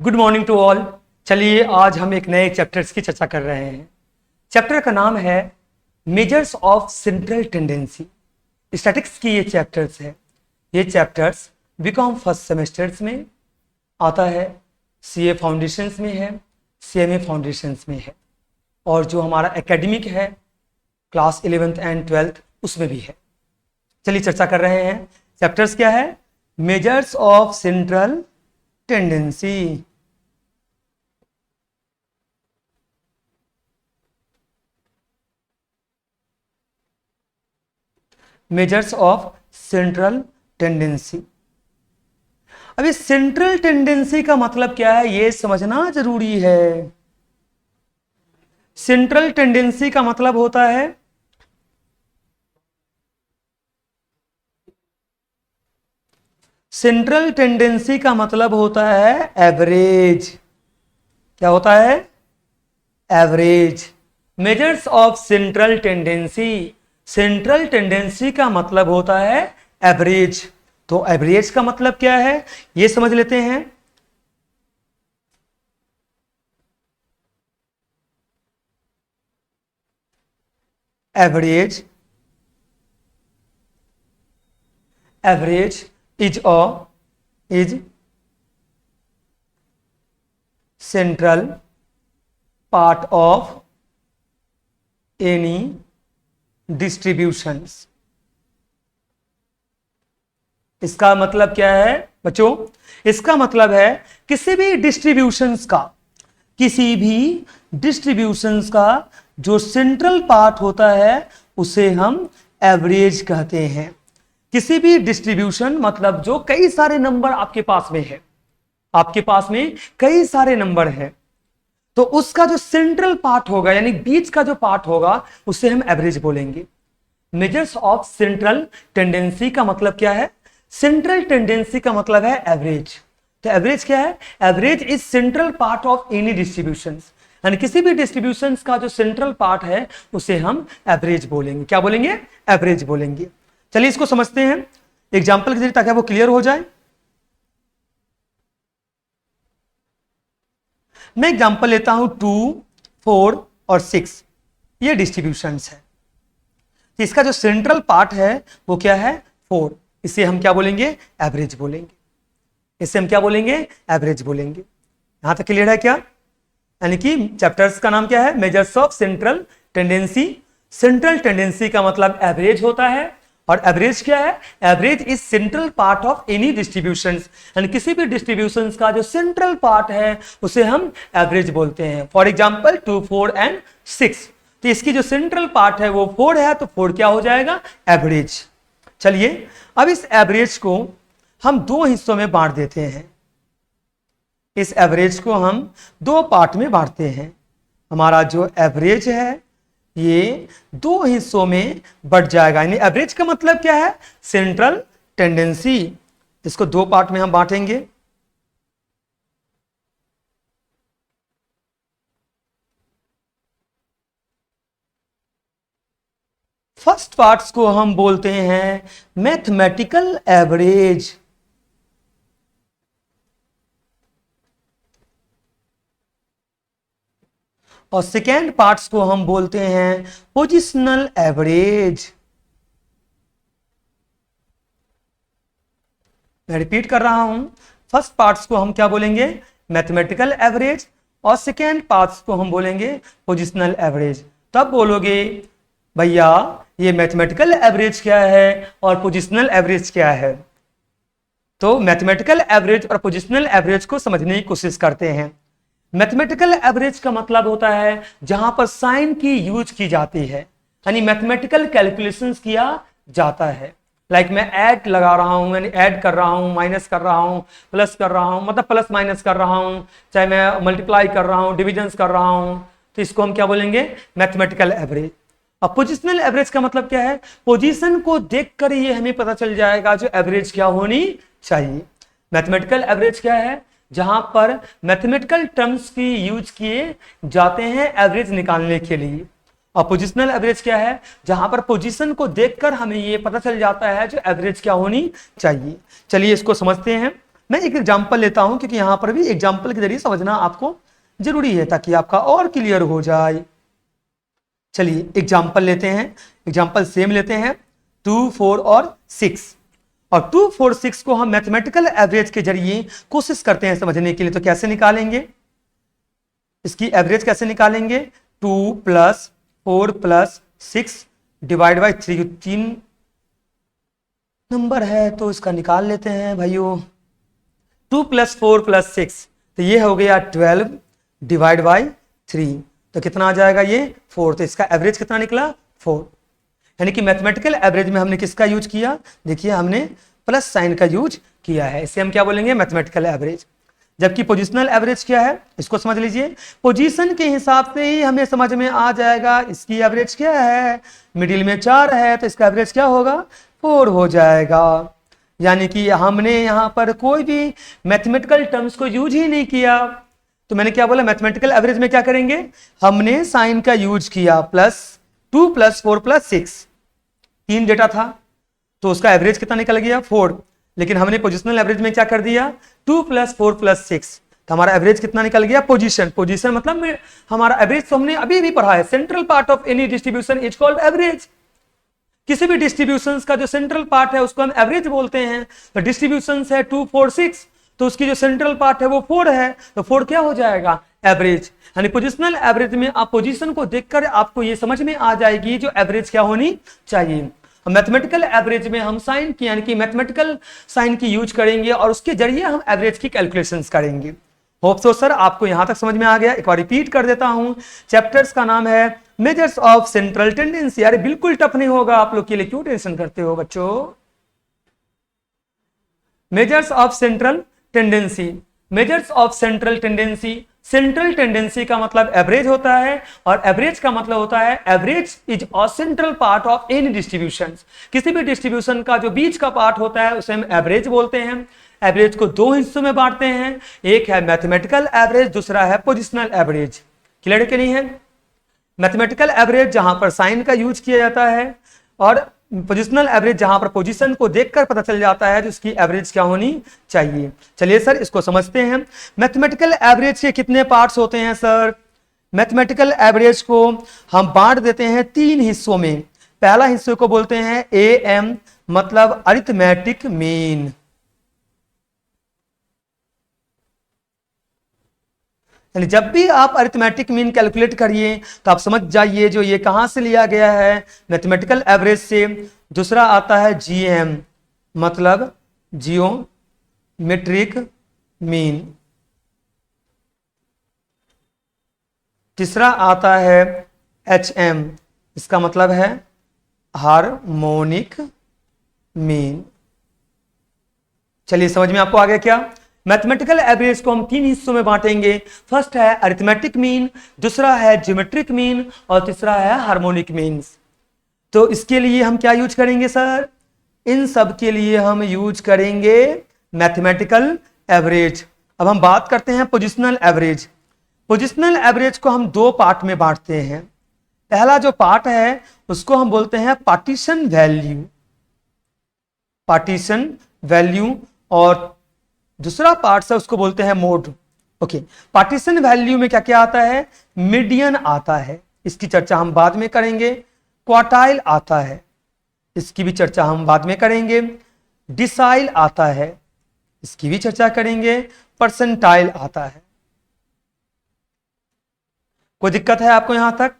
Good morning to all. चलिए आज हम एक नए चैप्टर्स की चर्चा कर रहे हैं। चैप्टर का नाम है measures of central tendency. Statics की ये चैप्टर्स है। ये चैप्टर्स बीकॉम फर्स्ट सेमेस्टर्स में आता है, सीए फाउंडेशंस में है, सीएमए फाउंडेशंस में है, और जो हमारा एकेडमिक है क्लास 11th एंड 12th उसमें भी है। चलिए चर्चा कर रहे हैं। चैप्टर्स क्या है? Measures of central tendency. Measures of central tendency. अब इस सेंट्रल टेंडेंसी का मतलब क्या है यह समझना जरूरी है। सेंट्रल टेंडेंसी का मतलब होता है सेंट्रल टेंडेंसी का मतलब होता है एवरेज। क्या होता है? Average. Measures of central tendency. Central tendency का मतलब होता है एवरेज। तो एवरेज का मतलब क्या है यह समझ लेते हैं। Average is central part of any distributions। इसका मतलब क्या है बच्चों? इसका मतलब है किसी भी डिस्ट्रीब्यूशंस का जो सेंट्रल पार्ट होता है उसे हम एवरेज कहते हैं। किसी भी डिस्ट्रीब्यूशन मतलब जो कई सारे नंबर आपके पास में है, आपके पास में कई सारे नंबर है, तो उसका जो सेंट्रल पार्ट होगा यानी बीच का जो पार्ट होगा उसे हम एवरेज बोलेंगे। मेजर्स ऑफ सेंट्रल टेंडेंसी का मतलब क्या है? सेंट्रल टेंडेंसी का मतलब है एवरेज। तो एवरेज क्या है? Average is central part of any distributions, यानी किसी भी डिस्ट्रीब्यूशंस का जो सेंट्रल पार्ट है उसे हम एवरेज बोलेंगे। क्या बोलेंगे? एवरेज बोलेंगे। चलिए इसको समझते हैं एग्जाम्पल के जरिए ताकि वो क्लियर हो जाए। मैं एग्जाम्पल लेता हूं 2, 4 और 6। ये डिस्ट्रीब्यूशंस है। इसका जो सेंट्रल पार्ट है वो क्या है? 4। इसे हम क्या बोलेंगे? एवरेज बोलेंगे। इसे हम क्या बोलेंगे? एवरेज बोलेंगे। यहां तक क्लियर है क्या? यानी कि चैप्टर्स का नाम क्या है? Measures of central tendency. Central tendency का मतलब एवरेज होता है, और एवरेज क्या है? Average is central part of any distributions, यानी किसी भी डिस्ट्रीब्यूशंस का जो सेंट्रल पार्ट है उसे हम एवरेज बोलते हैं। For example 2, 4 and 6। तो इसकी जो सेंट्रल पार्ट है वो 4 है, तो 4 क्या हो जाएगा? एवरेज। चलिए अब इस एवरेज को हम दो हिस्सों में बांट देते हैं। इस एवरेज को हम दो पार्ट में बांटते हैं। हमारा जो एवरेज है ये दो हिस्सों में बढ़ जाएगा। यानी एवरेज का मतलब क्या है? Central tendency. इसको दो पार्ट में हम बांटेंगे। फर्स्ट पार्ट्स को हम बोलते हैं मैथमेटिकल एवरेज, और सेकेंड पार्ट्स को हम बोलते हैं पोजिशनल एवरेज। मैं रिपीट कर रहा हूं, फर्स्ट पार्ट्स को हम क्या बोलेंगे? मैथमेटिकल एवरेज, और सेकेंड पार्ट्स को हम बोलेंगे पोजिशनल एवरेज। तब बोलोगे भैया ये मैथमेटिकल एवरेज क्या है और पोजिशनल एवरेज क्या है? तो मैथमेटिकल एवरेज और पोजिशनल एवरेज को समझने की कोशिश करते हैं। मैथमेटिकल एवरेज का मतलब होता है जहां पर साइन की यूज की जाती है, यानी मैथमेटिकल कैलकुलेशंस किया जाता है। लाइक मैं ऐड लगा रहा हूं, यानी ऐड कर रहा हूं, माइनस कर रहा हूं, प्लस कर रहा हूं, मतलब प्लस माइनस कर रहा हूं, चाहे मैं मल्टीप्लाई कर रहा हूं, डिविजन्स कर रहा हूं, तो इसको हम क्या बोलेंगे? Mathematical average. अब पोजिशनल एवरेज का मतलब क्या है? पोजीशन को देखकर ये हमें पता चल जाएगा जो एवरेज क्या होनी चाहिए। मैथमेटिकल एवरेज क्या है? जहां पर मैथमेटिकल टर्म्स की यूज किए जाते हैं एवरेज निकालने के लिए। और पोजिशनल एवरेज क्या है? जहां पर पोजीशन को देखकर हमें ये पता चल जाता है जो एवरेज क्या होनी चाहिए। चलिए इसको समझते हैं। मैं एक एग्जाम्पल लेता हूं क्योंकि यहां पर भी एग्जाम्पल के जरिए समझना आपको जरूरी है ताकि आपका और क्लियर हो जाए। चलिए एग्जाम्पल लेते हैं, एग्जाम्पल सेम लेते हैं 2, 4 और 6। और 2, 4, 6 को हम मैथमेटिकल एवरेज के जरिए कोशिश करते हैं समझने के लिए। तो कैसे निकालेंगे इसकी एवरेज, कैसे निकालेंगे? 2 + 4 + 6 डिवाइड बाई 3, 3 नंबर है तो इसका निकाल लेते हैं भाइयों। 2 + 4 + 6 तो ये हो गया 12 डिवाइड बाई 3, तो कितना आ जाएगा ये 4। तो इसका एवरेज कितना निकला 4। यानी कि मैथमेटिकल एवरेज में हमने किसका यूज किया? देखिए हमने प्लस साइन का यूज किया है, इसे हम क्या बोलेंगे? Mathematical average. जबकि पोजिशनल एवरेज क्या है इसको समझ लीजिए। पोजीशन के हिसाब से ही हमें समझ में आ जाएगा इसकी एवरेज क्या है। मिडिल में 4 है तो इसका एवरेज क्या होगा? 4 हो जाएगा। यानी कि हमने यहां पर कोई भी मैथमेटिकल टर्म्स को यूज ही नहीं किया। तो मैंने क्या बोला? मैथमेटिकल एवरेज में क्या करेंगे? हमने साइन का यूज किया। +2 + 4 + 6 3 डेटा था तो उसका एवरेज कितना निकल गया 4। लेकिन हमने पोजिशनल एवरेज में क्या कर दिया? 2 + 4 + 6 तो हमारा एवरेज कितना निकल गया? पोजीशन। पोजीशन मतलब हमारा एवरेज तो हमने अभी भी पढ़ा है, central part of any distribution is called average. किसी भी डिस्ट्रीब्यूशन का जो सेंट्रल पार्ट है उसको हम एवरेज बोलते हैं। तो डिस्ट्रीब्यूशन है 2, 4, 6 तो उसकी जो सेंट्रल पार्ट है वो 4 है तो 4 क्या हो जाएगा? एवरेज। यानी पोजिशनल एवरेज में आप पोजीशन को देखकर आपको ये समझ में आ जाएगी जो एवरेज क्या होनी चाहिए। मैथमेटिकल एवरेज में हम साइन की यानी कि मैथमेटिकल साइन की यूज करेंगे और उसके जरिए हम एवरेज की कैलकुलेशंस करेंगे। होप सो सर आपको यहां तक समझ में आ गया। एक बार रिपीट कर देता हूं, चैप्टर्स का नाम है मेजर्स ऑफ सेंट्रल टेंडेंसी। अरे बिल्कुल टफ नहीं होगा आप लोग के लिए, क्यों टेंशन करते हो बच्चों? Measures of central tendency. Measures of central tendency, central tendency का मतलब एवरेज होता है और एवरेज का मतलब होता है average is a central part of any distribution. किसी भी डिस्ट्रीब्यूशन का जो बीच का पार्ट होता है उसे हम एवरेज बोलते हैं। एवरेज को 2 हिस्सों में बांटते हैं, एक है मैथमेटिकल एवरेज, दूसरा है पोजिशनल एवरेज। क्लियर कि नहीं है? मैथमेटिकल एवरेज जहां पर साइन का यूज किया जाता है और पोजिशनल एवरेज जहां पर पोजीशन को देखकर पता चल जाता है जिसकी एवरेज क्या होनी चाहिए। चलिए सर इसको समझते हैं। मैथमेटिकल एवरेज के कितने पार्ट्स होते हैं सर? मैथमेटिकल एवरेज को हम बांट देते हैं 3 हिस्सों में। पहला हिस्से को बोलते हैं AM मतलब अरिथमेटिक मीन। यानी जब भी आप अरिथमेटिक मीन कैलकुलेट करिए तो आप समझ जाइए जो ये कहां से लिया गया है? मैथमेटिकल एवरेज से। दूसरा आता है GM मतलब जियोमेट्रिक मीन। तीसरा आता है HM, इसका मतलब है हार्मोनिक मीन। चलिए समझ में आपको आ गया क्या? मैथमेटिकल एवरेज को हम 3 हिस्सों में बांटेंगे। फर्स्ट है अरिथमेटिक मीन, दूसरा है ज्योमेट्रिक मीन और तीसरा है हार्मोनिक मीन। तो इसके लिए हम क्या यूज करेंगे सर? इन सब के लिए हम यूज करेंगे मैथमेटिकल एवरेज। अब हम बात करते हैं पोजिशनल एवरेज। पोजिशनल एवरेज को हम 2 पार्ट में बांटते हैं। पहला जो पार्ट है उसको हम बोलते हैं पार्टीशन वैल्यू, पार्टीशन वैल्यू, और दूसरा पार्ट है उसको बोलते हैं मोड। ओके, पार्टीशन वैल्यू में क्या क्या आता है? मीडियन आता है, इसकी चर्चा हम बाद में करेंगे। क्वार्टाइल आता है, इसकी भी चर्चा हम बाद में करेंगे। डिसाइल आता है, इसकी भी चर्चा करेंगे। परसेंटाइल आता है। कोई दिक्कत है आपको यहां तक?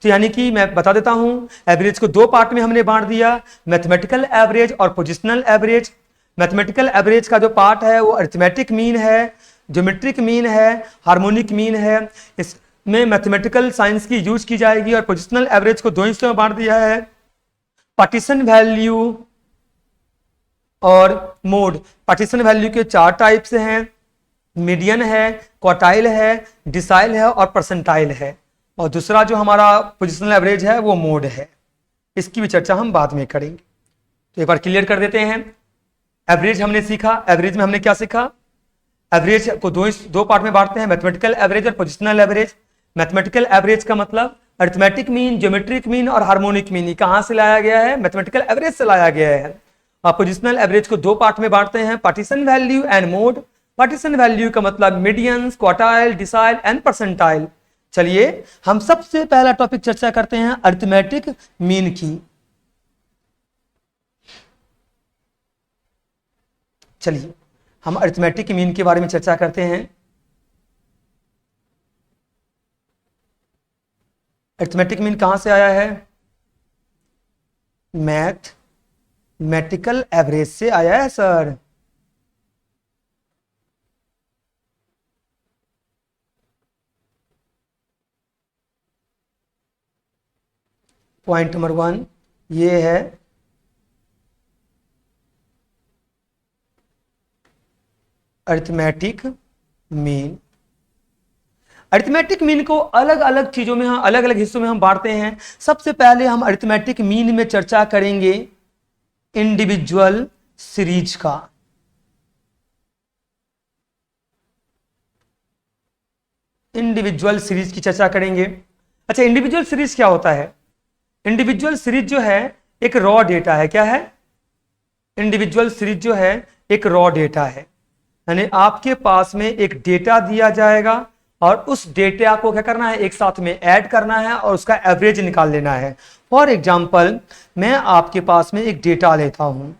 तो यानी कि मैं बता देता हूं, एवरेज को 2 पार्ट में हमने बांट दिया, मैथमेटिकल एवरेज और पोजिशनल एवरेज। मैथमेटिकल एवरेज का जो पार्ट है वो अरिथमेटिक मीन है, ज्योमेट्रिक मीन है, हार्मोनिक मीन है। इसमें मैथमेटिकल साइंस की यूज की जाएगी। और पोजिशनल एवरेज को 2 हिस्सों में बांट दिया है, पार्टीशन वैल्यू और मोड। पार्टीशन वैल्यू के 4 टाइप्स हैं, मीडियन है, क्वार्टाइल है, डिसाइल है और परसेंटाइल है। और दूसरा जो हमारा पोजिशनल एवरेज है वो मोड है, इसकी भी चर्चा हम बाद में करेंगे। तो एक बार क्लियर कर देते हैं। एवरेज हमने सीखा, एवरेज में हमने क्या सीखा? एवरेज को 2 पार्ट में बांटते हैं, मैथमेटिकल एवरेज और पोजिशनल एवरेज। मैथमेटिकल एवरेज का मतलब अरिथमेटिक मीन, ज्योमेट्रिक मीन और हार्मोनिक मीन। कहां से लाया गया है? मैथमेटिकल एवरेज से लाया गया है। पोजिशनल एवरेज को दो पार्ट में बांटते हैं, partition value and mode. Partition value का मतलब medians, quartile, decile and percentile. चलिए हम सबसे पहला टॉपिक चर्चा करते हैं अरिथमेटिक मीन की। चलिए हम अरिथमेटिक मीन के बारे में चर्चा करते हैं। अरिथमेटिक मीन कहां से आया है? मैथमेटिकल एवरेज से आया है सर। पॉइंट नंबर 1 ये है अरिथमेटिक मीन। अरिथमेटिक मीन को अलग अलग चीजों में, अलग अलग हिस्सों में हम बांटते हैं। सबसे पहले हम अरिथमेटिक मीन में चर्चा करेंगे इंडिविजुअल सीरीज का। इंडिविजुअल सीरीज की चर्चा करेंगे। अच्छा, इंडिविजुअल सीरीज क्या होता है? इंडिविजुअल सीरीज जो है एक रॉ डेटा है। क्या है? इंडिविजुअल सीरीज जो है एक रॉ डेटा है, यानी आपके पास में एक डेटा दिया जाएगा और उस डेटा को क्या करना है, एक साथ में ऐड करना है और उसका एवरेज निकाल लेना है। फॉर एग्जांपल मैं आपके पास में एक डेटा लेता हूं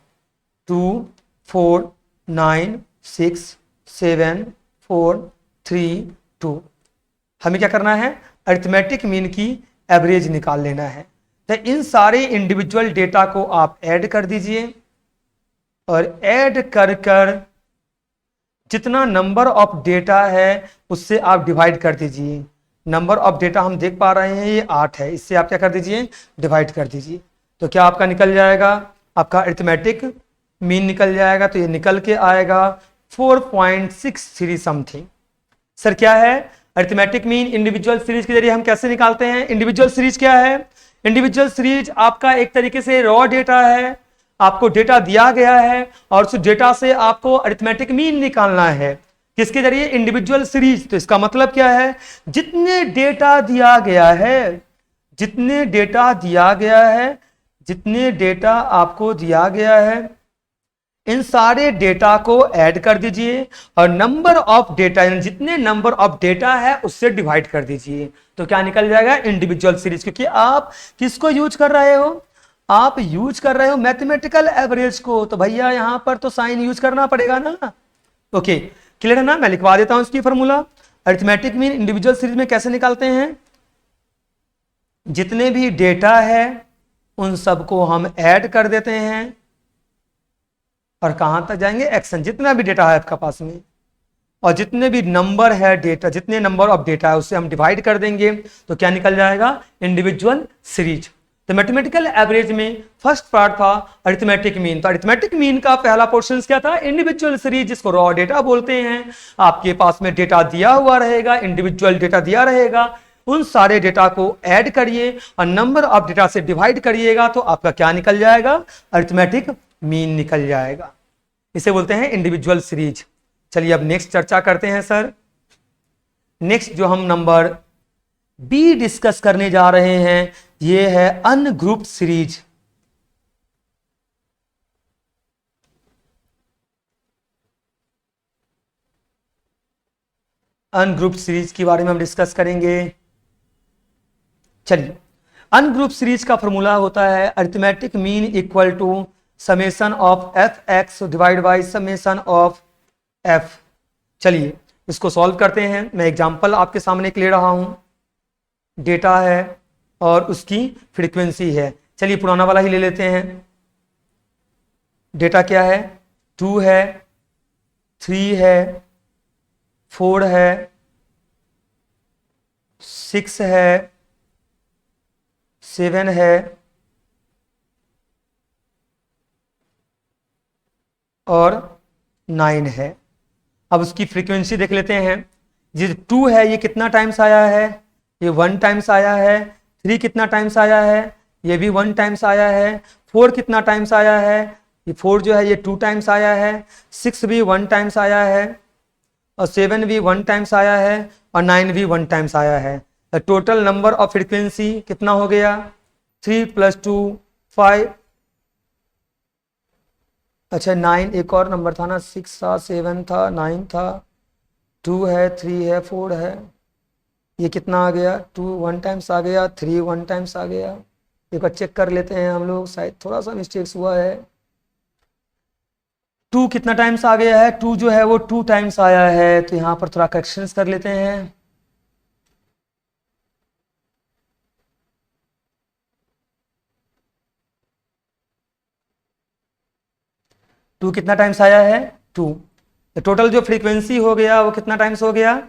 2 4 9 6 7 4 3 2। हमें क्या करना है? अरिथमेटिक मीन की एवरेज निकाल लेना है। तो इन सारे इंडिविजुअल डेटा को आप ऐड कर दीजिए और ऐड कर कर जितना नंबर ऑफ डेटा है उससे आप डिवाइड कर दीजिए। नंबर ऑफ डेटा हम देख पा रहे हैं ये 8 है, इससे आप क्या कर दीजिए? डिवाइड कर दीजिए। तो क्या आपका निकल जाएगा? आपका अरिथमेटिक मीन निकल जाएगा। तो ये निकल के आएगा 4.63 समथिंग। सर क्या है अरिथमेटिक मीन? इंडिविजुअल सीरीज के जरिए हम कैसे निकालते हैं? इंडिविजुअल सीरीज क्या है? इंडिविजुअल सीरीज आपका एक तरीके से रॉ डेटा है। आपको डेटा दिया गया है और उस डेटा से आपको अरिथमेटिक मीन निकालना है। किसके जरिए? Individual series. तो इसका मतलब क्या है? जितने डेटा दिया गया है, जितने डेटा दिया गया है, जितने डेटा आपको दिया गया है, इन सारे डेटा को ऐड कर दीजिए और नंबर ऑफ डेटा, यानी जितने नंबर ऑफ डेटा है उससे डिवाइड कर दीजिए। तो क्या निकल जाएगा? Individual series. क्योंकि आप किसको यूज कर रहे हो? आप यूज कर रहे हो मैथमेटिकल एवरेज को। तो भैया यहां पर तो साइन यूज करना पड़ेगा ना। ओके, क्लियर है ना? मैं लिखवा देता हूं इसकी formula. Arithmetic mean individual series में कैसे निकालते हैं? जितने भी डेटा है उन सबको हम ऐड कर देते हैं और कहां तक जाएंगे? एक्शन। जितना भी डेटा है आपका पास में और जितने भी नंबर है डेटा, जितने नंबर ऑफ डेटा है उससे हम डिवाइड कर देंगे। तो क्या निकल जाएगा? Individual series. तो मैथमेटिकल एवरेज में फर्स्ट पार्ट था अरिथमेटिक मीन। तो अरिथमेटिक मीन का पहला पोर्शन क्या था? इंडिविजुअल सीरीज, जिसको रॉ डेटा बोलते हैं। आपके पास में डेटा दिया हुआ रहेगा, इंडिविजुअल डेटा दिया रहेगा, उन सारे डेटा को ऐड करिए और नंबर ऑफ डेटा से डिवाइड करिएगा तो आपका क्या निकल जाएगा? अरिथमेटिक मीन निकल जाएगा। इसे बोलते हैं इंडिविजुअल सीरीज। चलिए अब नेक्स्ट चर्चा करते हैं सर। नेक्स्ट जो हम नंबर बी डिस्कस करने जा रहे हैं ये है अनग्रुप्ड सीरीज। अनग्रुप्ड सीरीज के बारे में हम डिस्कस करेंगे। चलिए, अनग्रुप्ड सीरीज का फॉर्मूला होता है arithmetic mean equal to summation of f x divide by summation of f. चलिए इसको सॉल्व करते हैं। मैं एग्जांपल आपके सामने ले रहा हूं। डेटा है और उसकी फ्रीक्वेंसी है। चलिए पुराना वाला ही ले लेते हैं। डेटा क्या है? 2 है, 3 है, 4 है, 6 है, 7 है और 9 है। अब उसकी फ्रीक्वेंसी देख लेते हैं। ये 2 है ये कितना टाइम्स आया है? ये 1 टाइम्स आया है। 3 कितना टाइम्स आया है? ये भी 1 टाइम्स आया है। 4 कितना टाइम्स आया है? ये 4 जो है ये 2 टाइम्स आया है। 6 भी 1 टाइम्स आया है और 7 भी 1 टाइम्स आया है और 9 भी 1 टाइम्स आया है। टोटल नंबर ऑफ फ्रीक्वेंसी कितना हो गया? 3 + 2 5 अच्छा 9 एक और नंबर था ना, 6 था, 7 था, 9 था, 2 है, 3 है, 4 है, ये कितना आ गया, 2 1 टाइम्स आ गया, 3 1 टाइम्स आ गया। एक बार चेक कर लेते हैं हम लोग, शायद थोड़ा सा मिस्टेक्स हुआ है। 2 कितना टाइम्स आ गया है, 2 जो है वो 2 टाइम्स आया है, तो यहाँ पर थोड़ा करेक्शंस कर लेते हैं। 2 कितना टाइम्स आया है, 2। तो टोटल जो फ्रीक्वेंसी हो गया वो कितना टाइम्स हो गया,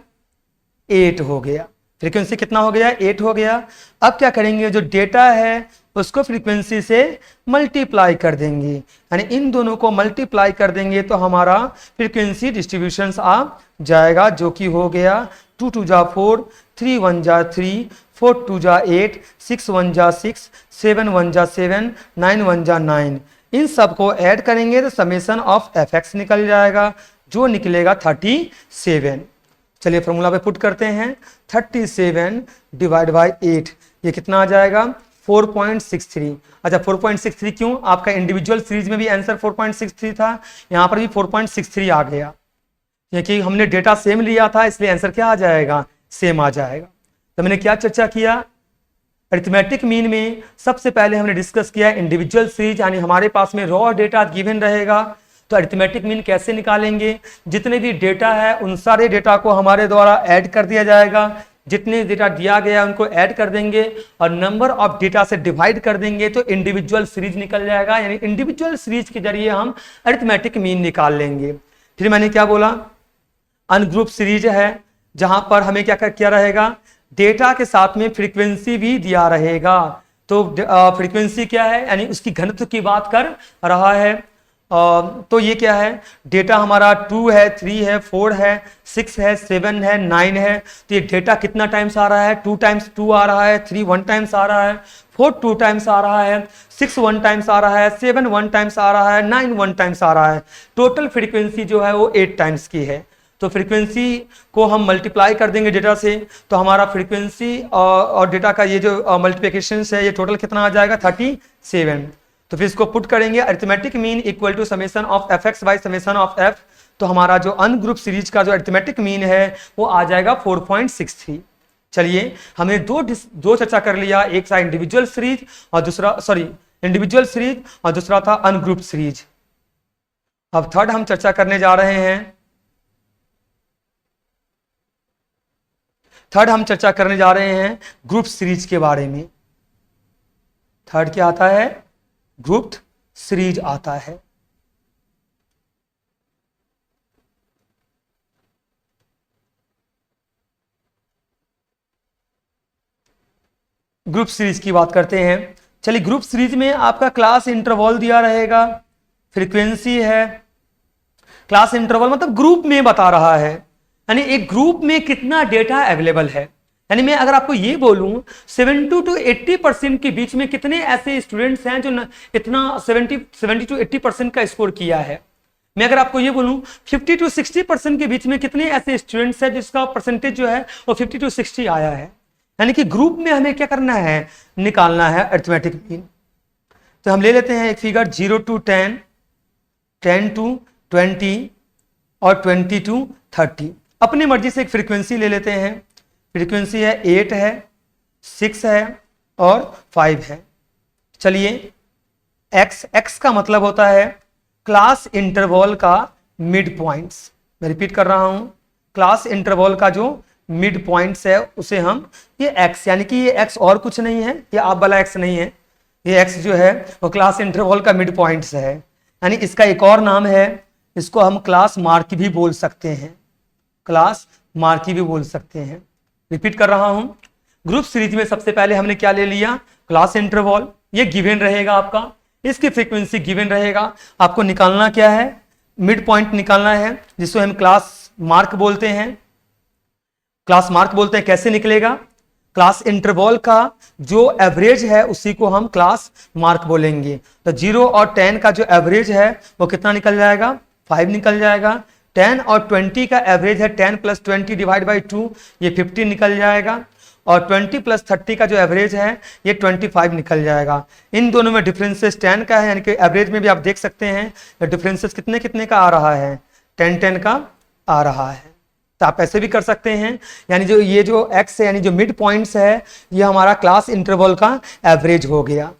8 हो गया। फ्रीक्वेंसी कितना हो गया, 8 हो गया। अब क्या करेंगे, जो डेटा है उसको फ्रीक्वेंसी से मल्टीप्लाई कर देंगे, यानी इन दोनों को मल्टीप्लाई कर देंगे तो हमारा फ्रीक्वेंसी डिस्ट्रीब्यूशंस आ जाएगा, जो कि हो गया 2 2 जा 4, 3 1 जा 3, 4 2 जा 8, 6 1 जा 6, 7 1 जा 7, 9 1 जा 9। इन सबको ऐड करेंगे तो समेशन ऑफ एफ एक्स निकल जाएगा, जो निकलेगा 37। चलिए फॉर्मूला पे पुट करते हैं, 37 डिवाइड बाई 8, ये कितना आ जाएगा, 4.63। अच्छा 4.63 क्यों, आपका इंडिविजुअल सीरीज में भी आंसर 4.63 था, यहाँ पर भी 4.63 आ गया, क्योंकि हमने डेटा सेम लिया था, इसलिए आंसर क्या आ जाएगा, सेम आ जाएगा। तो मैंने क्या चर्चा किया, अरिथमेटिक मीन में सबसे पहले हमने डिस्कस किया इंडिविजुअल सीरीज, यानी हमारे पास में रॉ डेटा गिवन रहेगा, तो अरिथमेटिक मीन कैसे निकालेंगे, जितने भी डेटा है उन सारे डेटा को हमारे द्वारा ऐड कर दिया जाएगा, जितने डेटा दिया गया उनको ऐड कर देंगे और नंबर ऑफ डेटा से डिवाइड कर देंगे तो इंडिविजुअल सीरीज निकल जाएगा, यानी इंडिविजुअल सीरीज के जरिए हम अरिथमेटिक मीन निकाल लेंगे। फिर मैंने क्या बोला, अनग्रुप सीरीज है, जहां पर हमें क्या किया रहेगा, डेटा के साथ में फ्रीक्वेंसी भी दिया रहेगा, तो फ्रीक्वेंसी क्या है, यानी उसकी घनत्व की बात कर रहा है। तो ये क्या है, डेटा हमारा 2 है, 3 है, 4 है, 6 है, 7 है, 9 है, तो ये डेटा कितना टाइम्स आ रहा है, 2 टाइम्स 2 आ रहा है, 3 1 टाइम्स आ रहा है, 4 2 टाइम्स आ रहा है, 6 1 टाइम्स आ रहा है, 7 1 टाइम्स आ रहा है, 9 1 टाइम्स आ रहा है। टोटल फ्रीक्वेंसी जो है वो 8 टाइम्स की है, तो फ्रीक्वेंसी को हम मल्टीप्लाई कर देंगे डेटा से, तो हमारा फ्रीक्वेंसी और डेटा का ये जो मल्टीप्लिकेशन है, ये टोटल कितना आ जाएगा, 37। तो फिर इसको पुट करेंगे, arithmetic mean equal to summation of f x by summation of f, तो हमारा जो अनग्रुप सीरीज का जो अरिथमेटिक मीन है वो आ जाएगा 4.63। चलिए हमने दो चर्चा कर लिया, एक था इंडिविजुअल सीरीज और दूसरा इंडिविजुअल सीरीज और दूसरा था अनग्रुप सीरीज। अब थर्ड हम चर्चा करने जा रहे हैं, ग्रुप सीरीज के बारे में। थर्ड क्या आता है, ग्रुप सीरीज आता है। ग्रुप सीरीज की बात करते हैं। चलिए ग्रुप सीरीज में आपका क्लास इंटरवल दिया रहेगा, फ्रीक्वेंसी है, क्लास इंटरवल मतलब ग्रुप में बता रहा है, यानी एक ग्रुप में कितना डेटा अवेलेबल है। यानी मैं अगर आपको ये बोलूं 70 to 80% के बीच में कितने ऐसे स्टूडेंट्स हैं जो इतना 70 to 80% का स्कोर किया है। मैं अगर आपको ये बोलूं 50 to 60% के बीच में कितने ऐसे स्टूडेंट्स हैं जिसका परसेंटेज जो है वो 50 to 60 आया है। यानी कि ग्रुप में हमें क्या करना है, निकालना है अरिथमेटिक मीन। तो हम ले लेते हैं एक फिगर 0 to 10, 10 to 20 और 20 to 30। अपनी मर्जी से एक फ्रीक्वेंसी ले लेते हैं, फ्रीक्वेंसी है 8 है, 6 है और 5 है। चलिए x का मतलब होता है क्लास इंटरवल का मिड पॉइंट्स। मैं रिपीट कर रहा हूं, क्लास इंटरवल का जो मिड पॉइंट्स है उसे हम ये x, यानी कि ये x और कुछ नहीं है, ये आप वाला x नहीं है, ये x जो है वो क्लास इंटरवल का मिड पॉइंट्स है। यानी इसका एक और नाम है, इसको हम क्लास मार्क भी बोल सकते हैं, क्लास मार्क भी बोल सकते हैं। रिपीट कर रहा हूं, ग्रुप सीरीज में सबसे पहले हमने क्या ले लिया, क्लास इंटरवल, ये गिवन रहेगा आपका, इसकी फ्रीक्वेंसी गिवन रहेगा। आपको निकालना क्या है, मिड पॉइंट निकालना है, जिसको हम क्लास मार्क बोलते हैं। क्लास मार्क बोलते हैं, कैसे निकलेगा, क्लास इंटरवल का जो एवरेज है उसी को हम क्लास मार्क बोलेंगे। तो 0 और 10 का जो एवरेज है वो कितना निकल जाएगा, 5 निकल जाएगा। 10 और 20 का एवरेज है 10 + 20 डिवाइड बाई 2, ये 50 निकल जाएगा। और 20 प्लस 30 का जो एवरेज है ये 25 निकल जाएगा। इन दोनों में डिफरेंसेस 10 का है, यानी कि एवरेज में भी आप देख सकते हैं डिफरेंसेस कितने कितने का आ रहा है, 10 का आ रहा है। तो आप ऐसे भी कर सकते हैं, यानी जो ये जो x है यानी जो मिड पॉइंट्स है ये हमारा क्लास इंटरवल का एवरेज हो गया।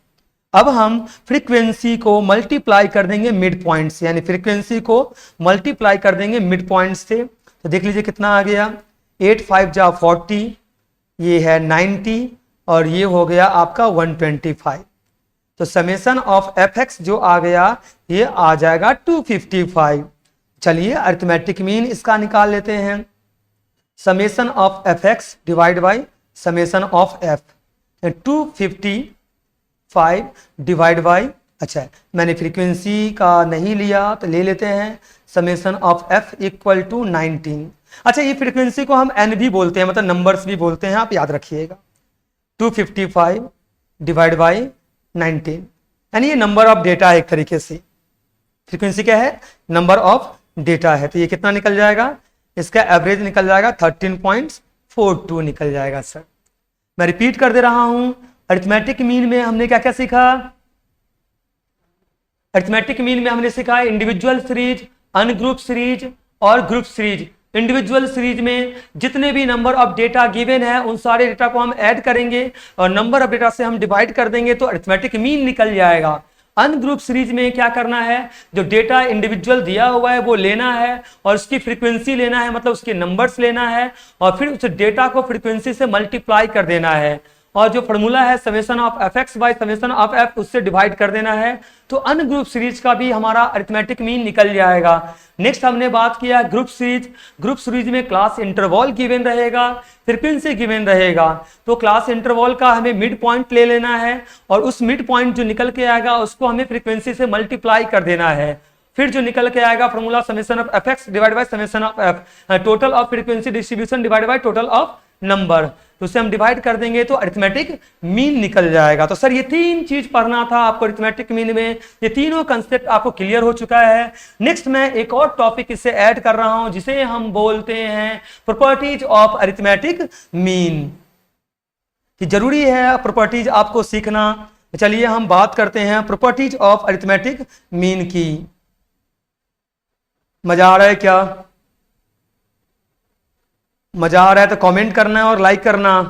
अब हम फ्रीक्वेंसी को मल्टीप्लाई कर देंगे मिड पॉइंट से, यानी फ्रीक्वेंसी को मल्टीप्लाई कर देंगे मिड पॉइंट से। तो देख लीजिए कितना आ गया, 8 5 जा 40, ये है 90 और ये हो गया आपका 125। तो समेशन ऑफ fx जो आ गया ये आ जाएगा 255। चलिए अरिथमेटिक मीन इसका निकाल लेते हैं। Summation of fx divide by summation of f, 255 divide by, अच्छा मैंने फ्रीक्वेंसी का नहीं लिया तो ले लेते हैं, summation of f equal to 19। अच्छा ये फ्रीक्वेंसी को हम n भी बोलते हैं, मतलब नंबर्स भी बोलते हैं, आप याद रखिएगा। 255 डिवाइड बाई 19, यानी ये नंबर ऑफ डेटा है एक तरीके से। फ्रीक्वेंसी क्या है, नंबर ऑफ डेटा है। तो ये कितना निकल जाएगा, इसका एवरेज निकल जाएगा 13.42 निकल जाएगा। सर मैं रिपीट कर दे रहा हूं, अरिथमेटिक मीन में हमने क्या क्या सीखा, अरिथमेटिक मीन में हमने सीखा इंडिविजुअल सीरीज, अनग्रुप सीरीज और ग्रुप सीरीज। इंडिविजुअल सीरीज में जितने भी नंबर ऑफ डेटा गिवन है उन सारे डेटा को हम ऐड करेंगे और नंबर ऑफ डेटा से हम डिवाइड कर देंगे तो अरिथमेटिक मीन निकल जाएगा। अनग्रुप सीरीज में क्या करना है, जो डेटा इंडिविजुअल दिया हुआ है वो लेना है और उसकी फ्रीक्वेंसी लेना है, मतलब उसके नंबर्स लेना है और फिर उस डेटा को फ्रीक्वेंसी से मल्टीप्लाई कर देना है और जो फॉर्मूला है summation of fx by summation of f उससे डिवाइड कर देना है। तो अनग्रुप सीरीज का भी हमारा अरिथमेटिक मीन निकल जाएगा। नेक्स्ट हमने बात किया ग्रुप सीरीज। ग्रुप सीरीज में क्लास इंटरवल गिवन रहेगा, फ्रीक्वेंसी गिवन रहेगा। तो क्लास इंटरवल का हमें मिड पॉइंट ले लेना है और उस मिड पॉइंट जो निकल के आएगा उसको हमें फ्रीक्वेंसी से मल्टीप्लाई कर देना है। फिर जो निकल के आएगा formula summation of fx divide by summation of f, total of frequency distribution divide by total of number, तो उसे हम डिवाइड कर देंगे तो अरिथमेटिक मीन निकल जाएगा। तो सर ये तीन चीज पढ़ना था आपको अरिथमेटिक मीन में, ये तीनों कंसेप्ट आपको क्लियर हो चुका है। नेक्स्ट मैं एक और टॉपिक इससे ऐड कर रहा हूं जिसे हम बोलते हैं प्रॉपर्टीज ऑफ अरिथमेटिक मीन। कि जरूरी है प्रॉपर्टीज आपको सीखना। चलिए हम बात करते हैं प्रॉपर्टीज ऑफ अरिथमेटिक मीन की। मजा आ रहा है क्या, मजा आ रहा है तो कमेंट करना और लाइक करना।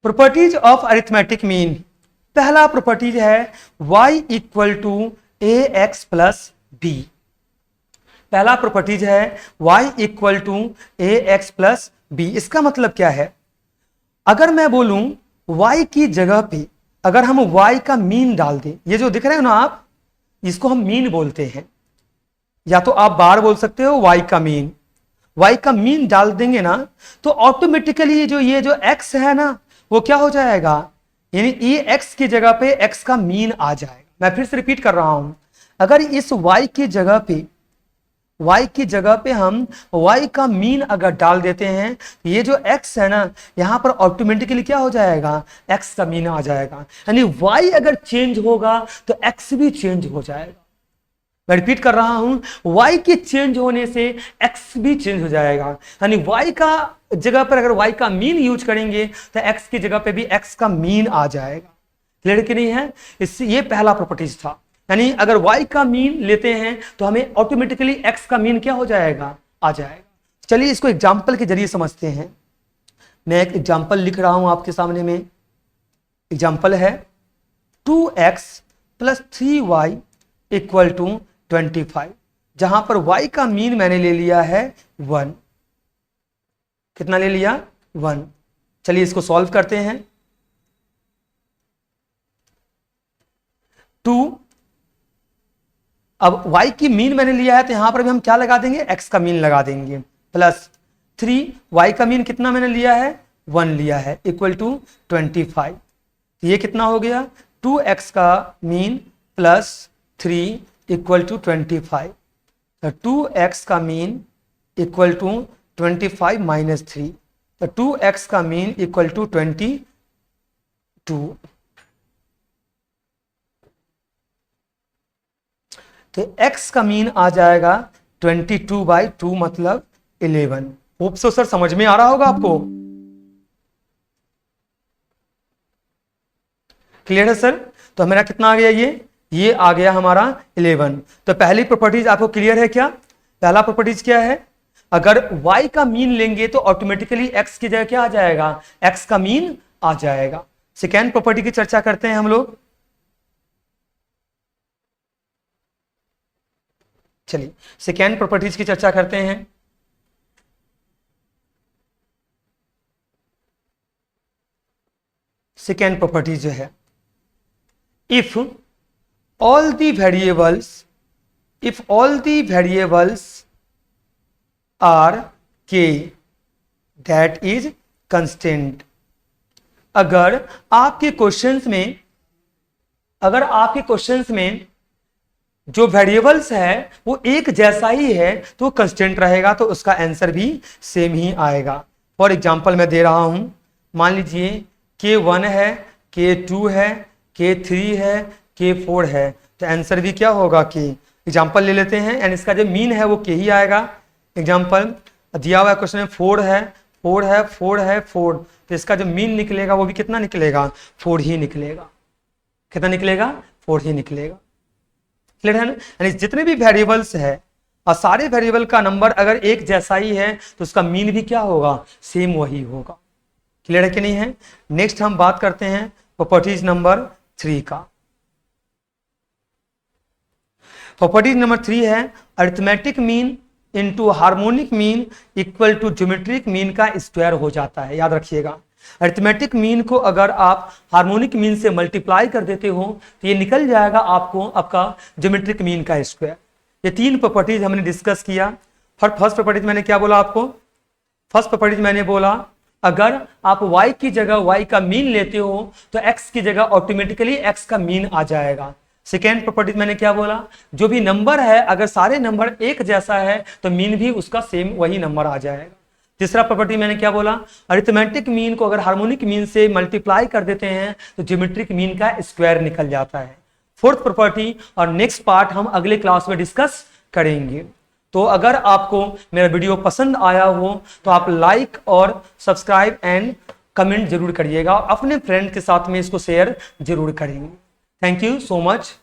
प्रॉपर्टीज ऑफ अरिथमेटिक मीन, पहला प्रॉपर्टीज है y equal to a x plus b. पहला प्रॉपर्टीज है y equal to a x plus b. इसका मतलब क्या है, अगर मैं बोलूं y की जगह पे अगर हम y का मीन डाल दें, ये जो दिख रहे हो ना आप, इसको हम मीन बोलते हैं, या तो आप बार बोल सकते हो y का मीन। y का मीन डाल देंगे ना तो ऑटोमेटिकली ये जो x है ना वो क्या हो जाएगा, यानी ये x की जगह पे x का मीन आ जाएगा। मैं फिर से रिपीट कर रहा हूं, अगर इस y की जगह पे हम y का मीन अगर डाल देते हैं, ये जो x है ना यहां पर ऑटोमेटिकली क्या हो जाएगा, x का मीन आ जाएगा। यानी y अगर चेंज होगा तो x भी चेंज हो जाएगा। मैं रिपीट कर रहा हूं, y के चेंज होने से x भी चेंज हो जाएगा। यानी y का जगह पर अगर y का मीन यूज करेंगे तो x की जगह पे भी x का मीन आ जाएगा। क्लियर कि नहीं है, इससे ये पहला प्रॉपर्टीज था। यानी अगर y का मीन लेते हैं तो हमें ऑटोमेटिकली x का मीन क्या हो जाएगा, आ जाएगा। चलिए इसको एग्जाम्पल के जरिए समझते हैं। मैं एक एग्जाम्पल लिख रहा हूं आपके सामने में। एग्जाम्पल है 2x plus 3y equal to 25, जहां पर y का मीन मैंने ले लिया है 1। कितना ले लिया, 1। चलिए इसको सॉल्व करते हैं। 2, अब y की मीन मैंने लिया है तो यहां पर भी हम क्या लगा देंगे, x का मीन लगा देंगे, प्लस 3, y का मीन कितना मैंने लिया है, 1 लिया है, इक्वल टू 25। ये कितना हो गया, 2x का मीन प्लस 3 इक्वल टू 25। तो 2x का मीन इक्वल टू 25 माइनस 3, तो 2x का मीन इक्वल टू 22। तो x का मीन आ जाएगा 22/2 मतलब 11। होप सो सर समझ में आ रहा होगा आपको। क्लियर है सर। तो हमारा कितना आ गया, ये आ गया हमारा 11। तो पहली प्रॉपर्टीज आपको क्लियर है क्या? पहला प्रॉपर्टीज क्या है, अगर y का मीन लेंगे तो ऑटोमेटिकली x की जगह क्या आ जाएगा, x का मीन आ जाएगा। सेकेंड प्रॉपर्टी की चर्चा करते हैं हम लोग। चलिए सेकेंड प्रॉपर्टीज की चर्चा करते हैं। सेकेंड प्रॉपर्टी जो है, if all the variables are k, that is constant। अगर आपके क्वेश्चंस में जो वेरिएबल्स है वो एक जैसा ही है तो कंस्टेंट रहेगा, तो उसका आंसर भी सेम ही आएगा। फॉर एग्जांपल मैं दे रहा हूं, मान लीजिए K1 है, K2 है, K3 है, K4 है, तो आंसर भी क्या होगा K। एग्जांपल ले लेते हैं, एंड इसका जो मीन है वो K ही आएगा। एग्जांपल दिया हुआ क्वेश्चन में 4 है, 4 है, 4 है, 4, तो इसका जो मीन निकलेगा वो भी कितना निकलेगा, 4 ही निकलेगा। कितना निकलेगा, 4 ही निकलेगा। क्लियर है ना। यानी जितने भी वेरिएबल्स है और सारे वेरिएबल का नंबर अगर एक जैसा ही है तो उसका मीन भी क्या होगा, सेम वही होगा। क्लियर है कि नहीं है। नेक्स्ट हम बात करते हैं प्रॉपर्टीज नंबर 3 का। प्रॉपर्टीज नंबर 3 है arithmetic mean into harmonic mean equal to geometric mean का स्क्वायर हो जाता है। याद रखिएगा, अरिथमेटिक मीन को अगर आप हार्मोनिक मीन से मल्टीप्लाई कर देते हो तो ये निकल जाएगा आपको आपका ज्योमेट्रिक मीन का स्क्वायर। ये 3 प्रॉपर्टीज हमने डिस्कस किया। फर्स्ट प्रॉपर्टीज मैंने क्या बोला आपको, फर्स्ट प्रॉपर्टीज मैंने बोला अगर आप y की जगह y का मीन लेते हो तो x की जगह ऑटोमेटिकली x का मीन आ जाएगा। सेकेंड प्रॉपर्टीज मैंने क्या बोला, जो भी नंबर है अगर सारे नंबर एक जैसा है तो मीन भी उसका सेम वही नंबर आ जाएगा। तीसरा प्रॉपर्टी मैंने क्या बोला, अरिथमेटिक मीन को अगर हार्मोनिक मीन से मल्टीप्लाई कर देते हैं तो ज्योमेट्रिक मीन का स्क्वायर निकल जाता है। फोर्थ प्रॉपर्टी और नेक्स्ट पार्ट हम अगले क्लास में डिस्कस करेंगे। तो अगर आपको मेरा वीडियो पसंद आया हो तो आप लाइक और सब्सक्राइब एंड कमेंट जरूर करिएगा और अपने फ्रेंड के साथ में इसको शेयर जरूर करेंगे। Thank you so much.